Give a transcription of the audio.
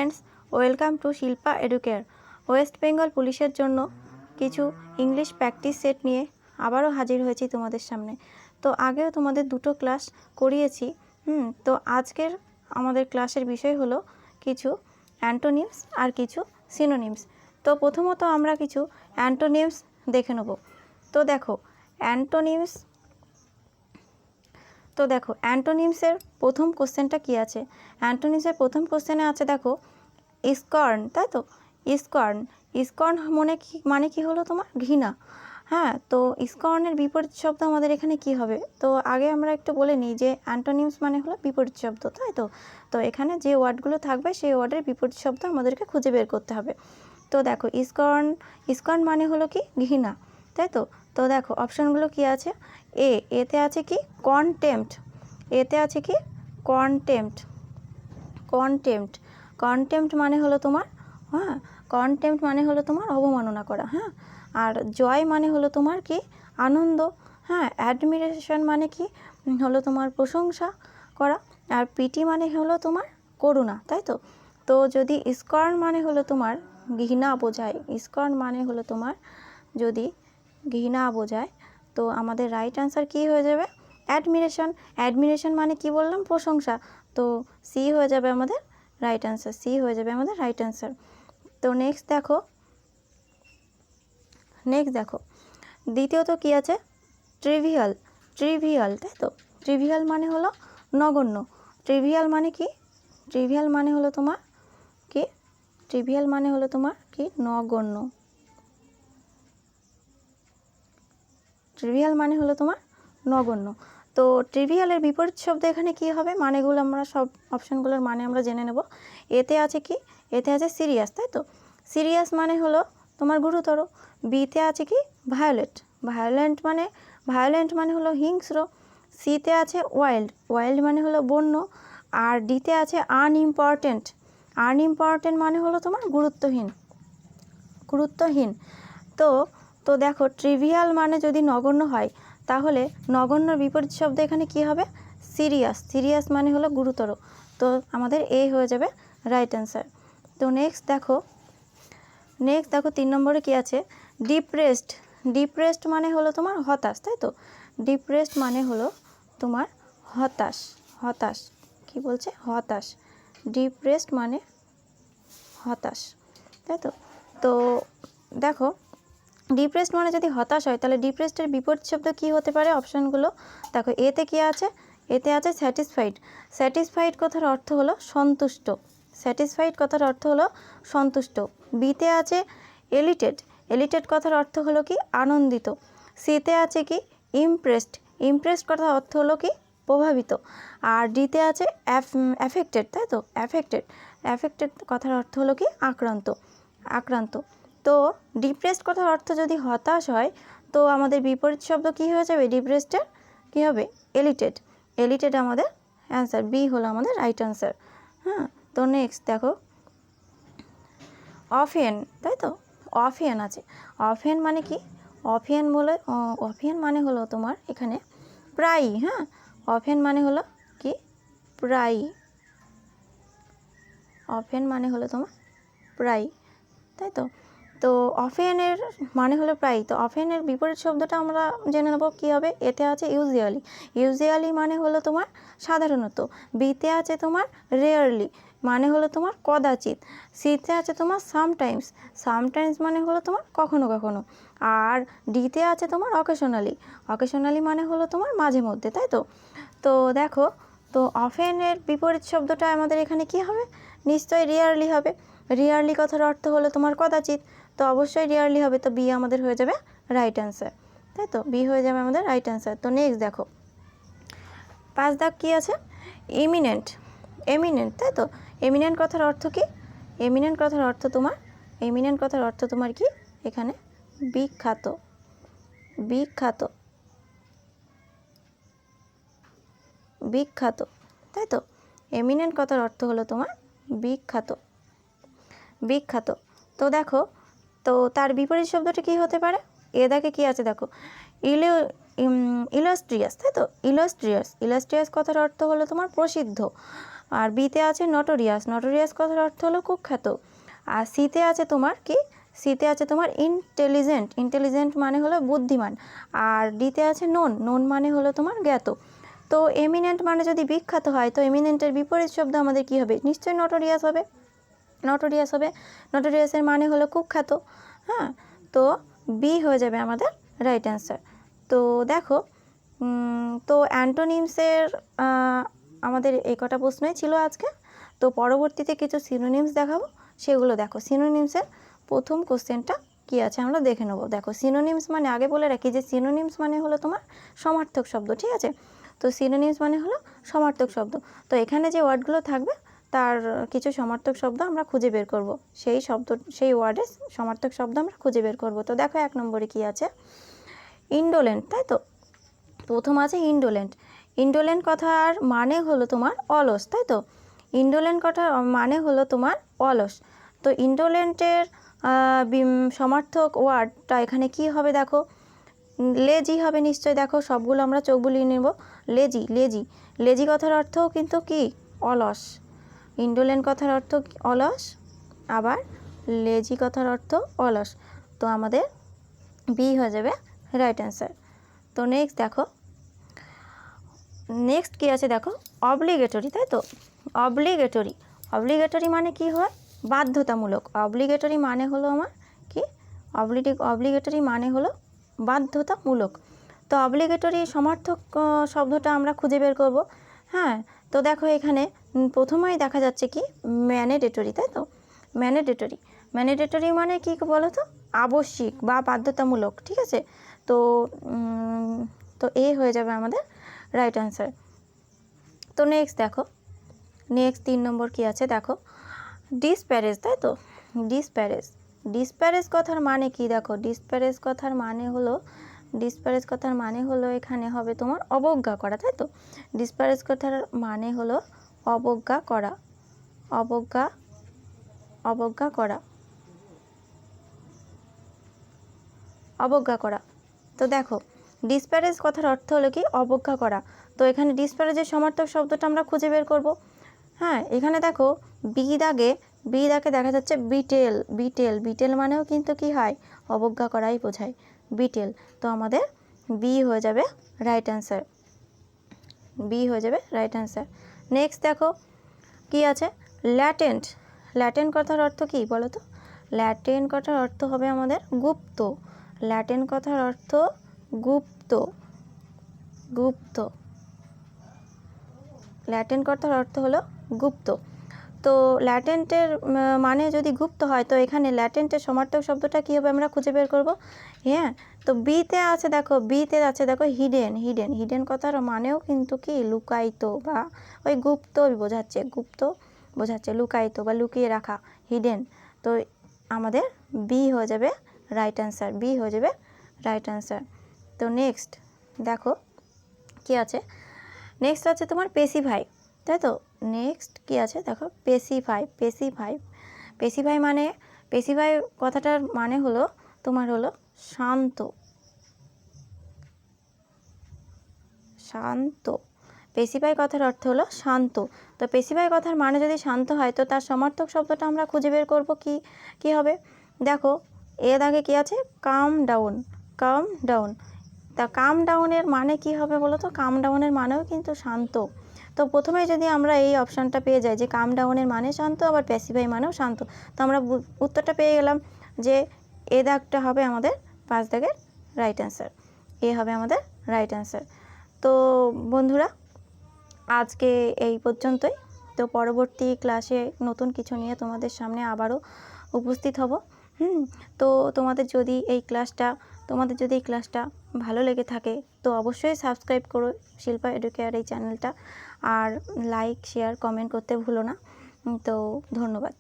Friends, welcome to Shilpa educare. West Bengal পুলিশের জন্য কিছু ইংলিশ প্র্যাকটিস সেট নিয়ে আবারও হাজির হয়েছি তোমাদের সামনে। তো আগেও তোমাদের দুটো ক্লাস করিয়েছি। তো আজকের আমাদের ক্লাসের বিষয় হলো কিছু অ্যান্টোনিমস আর কিছু সিনোনিমস। তো প্রথমত আমরা কিছু অ্যান্টোনিমস দেখে নেব। তো দেখো অ্যান্টোনিমসের প্রথম কোশ্চেনটা কি আছে। অ্যান্টোনিমসের প্রথম কোশ্চেনে আছে দেখো স্কর্ন, তাই তো। স্কর্ন মানে কি হলো তোমার ঘৃণা। হ্যাঁ, তো স্কর্নের বিপরীত শব্দ আমাদের এখানে কি হবে। তো আগে আমরা একটু বলে নিই যে অ্যান্টোনিমস মানে হলো বিপরীত শব্দ, তাই তো। তো এখানে যে ওয়ার্ডগুলো থাকবে সেই ওয়ার্ডের বিপরীত শব্দ আমাদেরকে খুঁজে বের করতে হবে। তো দেখো স্কর্ন মানে হলো কি ঘৃণা, তাই তো। তো দেখো অপশানগুলো কি আছে। এতে আছে কি কন্টেম্পট, কন্টেম্পট মানে হলো তোমার কন্টেম্পট মানে হলো তোমার অবমাননা করা। হ্যাঁ, আর জয় মানে হলো তোমার কি আনন্দ। হ্যাঁ, অ্যাডমিরেশন মানে কি হলো তোমার প্রশংসা করা। আর পিটি মানে হলো তোমার করুণা, তাই তো। তো যদি স্কর্ন মানে হলো তোমার ঘৃণা বোঝায়, যদি ঘৃণা বোঝায়, তো আমাদের রাইট আনসার কি হয়ে যাবে অ্যাডমিরেশন মানে কি বললাম প্রশংসা। তো সি হয়ে যাবে আমাদের রাইট আনসার। তো নেক্সট দেখো দ্বিতীয়ত কি আছে ট্রিভিয়াল, তাই তো। ট্রিভিয়াল মানে হলো নগণ্য। ট্রিভিয়াল মানে হলো তোমার কি নগণ্য। তো ট্রিভিয়ালের বিপরীত শব্দ এখানে কি হবে, মানেগুলো আমরা সব অপশানগুলোর মানে আমরা জেনে নেব। এতে আছে সিরিয়াস, তাই তো। সিরিয়াস মানে হলো তোমার গুরুতর। বিতে আছে কি ভায়োলেন্ট মানে হলো হিংস্র। সিতে আছে ওয়াইল্ড মানে হলো বন্য। আর ডিতে আছে আনইম্পর্টেন্ট মানে হলো তোমার গুরুত্বহীন। তো দেখো ট্রিভিয়াল মানে যদি নগণ্য হয় তাহলে নগণ্যর বিপরীত শব্দ এখানে কি হবে সিরিয়াস মানে হলো গুরুতর। তো আমাদের এ হয়ে যাবে রাইট অ্যান্সার। তো নেক্সট দেখো 3 নম্বরে কি আছে ডিপ্রেসড মানে হলো তোমার হতাশ, তাই তো। ডিপ্রেসড মানে হলো তোমার হতাশ কি বলছে হতাশ। ডিপ্রেসড মানে হতাশ, তাই তো। তো দেখো ডিপ্রেসড মানে যদি হতাশ হয় তাহলে ডিপ্রেসডের বিপরীত শব্দ কী হতে পারে, অপশানগুলো দেখো। এতে কি আছে, আছে স্যাটিসফাইড কথার অর্থ হলো সন্তুষ্ট। বিতে আছে এলিটেড কথার অর্থ হলো কি আনন্দিত। সিতে আছে কি ইমপ্রেসড কথার অর্থ হলো কি প্রভাবিত। আর ডিতে আছে অ্যাফেক্টেড, তাই তো। অ্যাফেক্টেড কথার অর্থ হলো কি আক্রান্ত। তো ডিপ্রেসড কথার অর্থ যদি হতাশ হয় তো আমাদের বিপরীত শব্দ কি হয়ে যাবে ডিপ্রেসডের কি হবে এলিটেড আমাদের অ্যান্সার। বি হলো আমাদের রাইট অ্যান্সার। হ্যাঁ, তো নেক্সট দেখো অফেন, তাই তো। অফেন আছে। অফেন মানে কি অফেন মানে হলো তোমার এখানে প্রায়ই। হ্যাঁ, অফেন মানে হলো কি প্রায়ই। অফেন মানে হলো তোমার প্রায়ই, তাই তো। তো অফেনের মানে হলো প্রায়ই। তো অফেনের বিপরীত শব্দটা আমরা জেনে নেব কী হবে। এতে আছে ইউজুয়ালি মানে হলো তোমার সাধারণত। বিতে আছে তোমার রেয়ারলি মানে হলো তোমার কদাচিৎ। সিতে আছে তোমার সামটাইমস মানে হলো তোমার কখনো কখনো। আর ডিতে আছে তোমার অকেশনালি মানে হলো তোমার মাঝে মধ্যে, তাই তো। তো দেখো তো অফেনের বিপরীত শব্দটা আমাদের এখানে কি হবে, নিশ্চয়ই রেয়ারলি হবে। রেয়ারলি কথার অর্থ হলো তোমার কদাচিৎ, তো অবশ্যই রেয়ারলি হবে। তো বি আমাদের হয়ে যাবে রাইট অ্যান্সার, তাই তো। বি হয়ে যাবে আমাদের রাইট অ্যান্সার। তো নেক্সট দেখো 5 দাগ কী আছে এমিনেন্ট, তাই তো। এমিনেন্ট কথার অর্থ কি এমিনেন্ট কথার অর্থ তোমার কি এখানে বিখ্যাত, তাই তো। এমিনেন্ট কথার অর্থ হলো তোমার বিখ্যাত। তো দেখো তো তার বিপরীত শব্দটি কি হতে পারে। এ দাগে কি আছে দেখো ইলাস্ট্রিয়াস, তাই তো। ইলাস্ট্রিয়াস কথার অর্থ হলো তোমার প্রসিদ্ধ। আর বিতে আছে নটোরিয়াস, নটোরিয়াস কথার অর্থ হলো কুখ্যাত। আর সিতে আছে তোমার কি, সিতে আছে তোমার ইন্টেলিজেন্ট, ইন্টেলিজেন্ট মানে হলো বুদ্ধিমান। আর ডিতে আছে নোন, নোন মানে হলো তোমার জ্ঞাত। তো এমিনেন্ট মানে যদি বিখ্যাত হয়, তো এমিনেন্টের বিপরীত শব্দ আমাদের কি হবে, নিশ্চয়ই নটোরিয়াস হবে, নটোরিয়াস হবে। নটোরিয়াসের মানে হলো কুখ্যাত। হ্যাঁ, তো বি হয়ে যাবে আমাদের রাইট অ্যান্সার। তো দেখো, তো অ্যান্টোনিমসের আমাদের এই কটা প্রশ্নই ছিল আজকে। তো পরবর্তীতে কিছু সিনোনিমস দেখাবো, সেগুলো দেখো। সিনোনিমসের প্রথম কোশ্চেনটা কি আছে আমরা দেখে নেবো। দেখো, সিনোনিমস মানে আগে বলে রাখি যে সিনোনিমস মানে হলো তোমার সমার্থক শব্দ, ঠিক আছে। তো সিনোনিমস মানে হলো সমার্থক শব্দ। তো এখানে যে ওয়ার্ডগুলো থাকবে তার কিছু সমার্থক শব্দ আমরা খুঁজে বের করব, সেই ওয়ার্ডের সমার্থক শব্দ আমরা খুঁজে বের করব। তো দেখো 1 নম্বরে কি আছে, ইন্ডোলেন্ট, তাই তো। প্রথম আছে ইন্ডোলেন্ট। ইন্ডোলেন্ট কথার মানে হলো তোমার অলস, তাই তো। ইন্ডোলেন্ট কথার মানে হলো তোমার অলস। তো ইন্ডোলেন্টের সমার্থক ওয়ার্ডটা এখানে কি হবে দেখো, লেজি হবে নিশ্চয়। দেখো সবগুলো আমরা চোখ বুলিয়ে নেব। লেজি, লেজি, লেজি কথার অর্থও কিন্তু কি অলস। ইন্ডোলেন্ট কথার অর্থ অলস, আবার লেজি কথার অর্থ অলস। তো আমাদের বি হয়ে যাবে রাইট অ্যান্সার। তো নেক্সট দেখো, নেক্সট কি আছে দেখো, অব্লিগেটরি, তাই তো। অব্লিগেটরি, অব্লিগেটরি মানে কি হয়, বাধ্যতামূলক। অব্লিগেটরি মানে হলো আমার কি, অব্লিগেটরি মানে হলো বাধ্যতামূলক। তো অব্লিগেটরি সমার্থক শব্দটা আমরা খুঁজে বের করব। হ্যাঁ, তো দেখো এখানে প্রথমেই দেখা যাচ্ছে কি ম্যান্ডেটরি, তাই তো। ম্যান্ডেটরি, ম্যান্ডেটরি মানে কি বলো তো, আবশ্যিক বা বাধ্যতামূলক, ঠিক আছে। তো তো এ হয়ে যাবে আমাদের রাইট অ্যান্সার। তো নেক্সট দেখো, নেক্সট 3 নম্বর কি আছে দেখো, ডিসপ্যারেজ, তাই তো। ডিসপ্যারেজ, ডিসপ্যারেজ কথার মানে কি দেখো, ডিসপ্যারেজ কথার মানে হলো, ডিসপ্যারেজ কথার মানে হলো এখানে হবে তোমার অবজ্ঞা করা, তাই তো। ডিসপ্যারেজ কথার মানে হলো অবজ্ঞা করা, অবজ্ঞা, অবজ্ঞা করা, অবজ্ঞা করা। তো দেখো ডিসপ্যারেজ কথার অর্থ হলো কি অবজ্ঞা করা। তো এখানে ডিসপ্যারেজের সমার্থক শব্দটা আমরা খুঁজে বের করব। হ্যাঁ, এখানে দেখো বি দাগে দেখা যাচ্ছে বিটেল, বিটেল, বিটেল মানেও কিন্তু কি হয়, অবজ্ঞা করাই বোঝায়, বিটেল। তো আমাদের বি হয়ে যাবে রাইট অ্যান্সার, বি হয়ে যাবে রাইট অ্যান্সার। নেক্সট দেখো কি আছে, ল্যাটেন্ট। ল্যাটেন্ট কথার অর্থ কি বলো তো, ল্যাটেন্ট কথার অর্থ হবে আমাদের গুপ্ত। ল্যাটেন্ট কথার অর্থ গুপ্ত, গুপ্ত। ল্যাটেন্ট কথার অর্থ হলো গুপ্ত। তো ল্যাটেন্টের মানে যদি গুপ্ত হয়, তো এখানে ল্যাটেন্টের সমার্থক শব্দটা কী হবে আমরা খুঁজে বের করব। হ্যাঁ, তো বিতে আছে দেখো, বিতে আছে দেখো হিডেন, হিডেন, হিডেন কথার মানেও কিন্তু কি লুকায়িত বা ওই গুপ্ত বোঝাচ্ছে, গুপ্ত বোঝাচ্ছে, লুকায়িত বা লুকিয়ে রাখা, হিডেন। তো আমাদের বি হয়ে যাবে রাইট অ্যান্সার, বি হয়ে যাবে রাইট অ্যান্সার। তো নেক্সট দেখো কি আছে, নেক্সট আছে তোমার পেসিফাই, তাই তো। নেক্সট কি আছে দেখো, পেসিফাই, পেসিফাই, পেসিফাই মানে, পেসিফাই কথাটার মানে হলো তোমার হলো শান্ত, শান্ত। পেসিফাই কথার অর্থ হলো শান্ত। তো পেসিফাই কথার মানে যদি শান্ত হয়, তো তার সমার্থক শব্দটা আমরা খুঁজে বের করব কি, কি হবে দেখো, এর আগে কি আছে, কাম ডাউন, কাম ডাউন। তা কাম ডাউনের মানে কি হবে বলো তো, কাম ডাউনের মানেও কিন্তু শান্ত। তো প্রথমেই যদি আমরা এই অপশানটা পেয়ে যাই যে কাম ডাউনের মানে শান্ত, আবার পেসিফাই মানেও শান্ত, তো আমরা উত্তরটা পেয়ে গেলাম যে এ দাগটা হবে আমাদের 5 দাগের রাইট অ্যান্সার, এ হবে আমাদের রাইট অ্যান্সার। তো বন্ধুরা আজকে এই পর্যন্তই। তো পরবর্তী ক্লাসে নতুন কিছু নিয়ে তোমাদের সামনে আবারও উপস্থিত হব। তো তোমাদের যদি এই ক্লাসটা ভালো লেগে থাকে, তো অবশ্যই সাবস্ক্রাইব করো শিল্পা এডুকেয়ার এই চ্যানেলটা, আর লাইক, শেয়ার, কমেন্ট করতে ভুলো না। তো ধন্যবাদ।